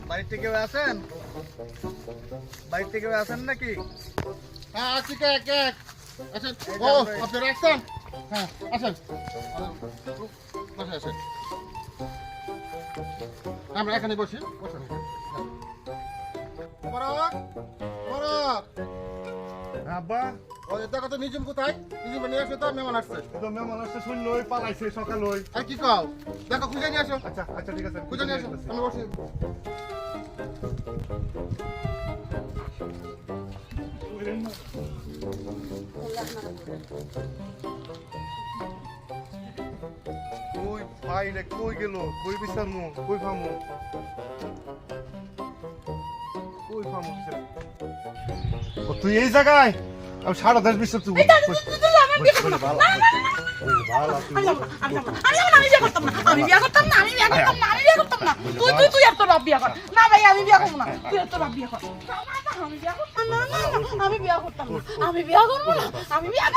বাড়িতে কেউ আছেন? বাড়িতে কেউ আছেন নাকি? হ্যাঁ আছি কে কে আছেন? ও আপনারা আসছেন? হ্যাঁ আসেন বসে আসেন। আমরা এখানে বসি বসেন। মোবারক মোবারক আব্বা ওই দেখো তো নিজুম কোথায়? নিজুম নিয়ে আসো তো মেহমান আসছে। তো মেহমান আসছে শুনলো ওই পালাইছে সকাল ওই। আর কি কও? দেখো খুঁজে নিয়ে আসো। আচ্ছা আচ্ছা ঠিক আছে খুঁজে নিয়ে আসো আমি বসি। কই ভাই রে কই গেল? কই বিচারমু? কই ফামু? কই ফামু? ও তুই এই জায়গায়? আমি 10:30 বিচার তুই। আমি বিয়ে করতাম না। তুই আর তোর বাপ বিয়ে কর। না ভাই আমি বিয়ে করবো না। তুই আর তোর বাপ বিয়ে কর। আমি বিয়ে করতাম না। আমি বিয়ে করতাম না। আমি বিয়ে করবো না। আমি বিয়ে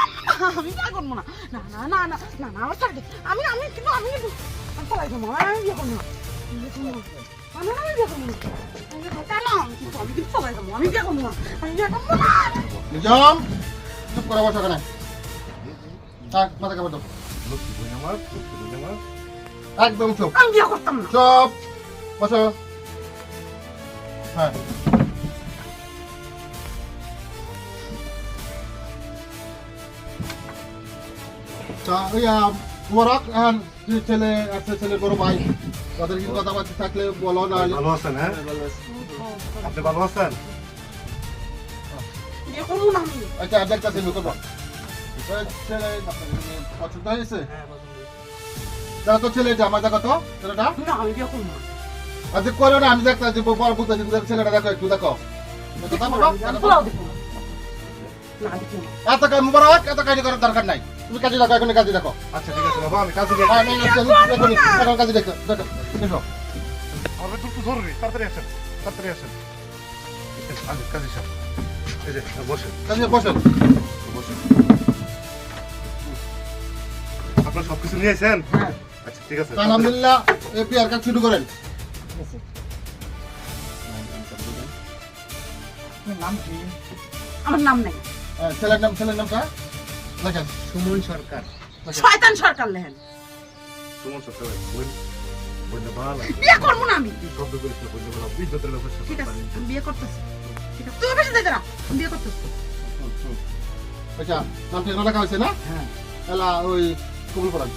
করবো না। না না না না না না আমার ছাড় দে। আমি কিন্তু আমি পালাই যাবো। আমি বিয়ে করবো না। আমি বিয়ে করবো না। আমি বিয়ে করবো না। আমি কিন্তু পালাই যাবো। আমি বিয়ে করবো না। আমি বিয়ে করবো না। নিজম চুপ করে বসো কেন? থাক মাথা কাপড় দাও। একদম চুপ আমি বিয়ে করতাম না। চুপ বসো। হ্যাঁ মোবারক ছেলে আছে ছেলে বড় ভাই তাদের কি কথাবার্তা থাকলে বলো না। ভালো আছেন? হ্যাঁ আপনি ভালো আছেন? বিয়ে করবো না আমি। আচ্ছা দেখতেছি আমি করবো ছেলে পছন্দ হয়েছে? দেখো তো ছেলে আমার দেখো তো ছেলেটা না আমি বিয়ে করবো না। আচ্ছা করো না আমি দেখতেছি বড় বুঝতে ছেলেটা দেখো একটু দেখো কথা বলো। পোলাও দেখবো না। না দেখবো না। এত মোবারক এত কাজ করার দরকার নাই তুমি কাজে দেখো এখন কাজে দেখো। আচ্ছা ঠিক আছে বাবা আমি কাজে গেছি। হ্যাঁ এখন কাজে দেখো দেখো দেখো আমার একটু জরুরি তাড়াতাড়ি আসেন তাড়াতাড়ি আসেন। আসেন কাজে সব এই যে বসেন কাজে বসেন। বসেন। আপনারা সবকিছু নিয়েছেন? হ্যাঁ। আচ্ছা ঠিক আছে আলহামদুলিল্লাহ এপিআর কাজ শুরু করেন। নাম কি? আমার নাম নাই। ছেলের নামটা লেখেন সুমন সরকার। শয়তান সরকার লেহেন। সুমন সরকার বই বইলে ভালো বিয়ে করবো না আমি। কি শব্দ করিস না বইলে ভালো বিদ্যুতের লোকের সাথে ঠিক আছে আমি বিয়ে করতেছি। ঠিক আছে তুই বেশি দেখে না। আমি বিয়ে করতেছি। আচ্ছা নামটা লেখা হয়েছে না? হ্যাঁ। এলা ওই কবুল করেন।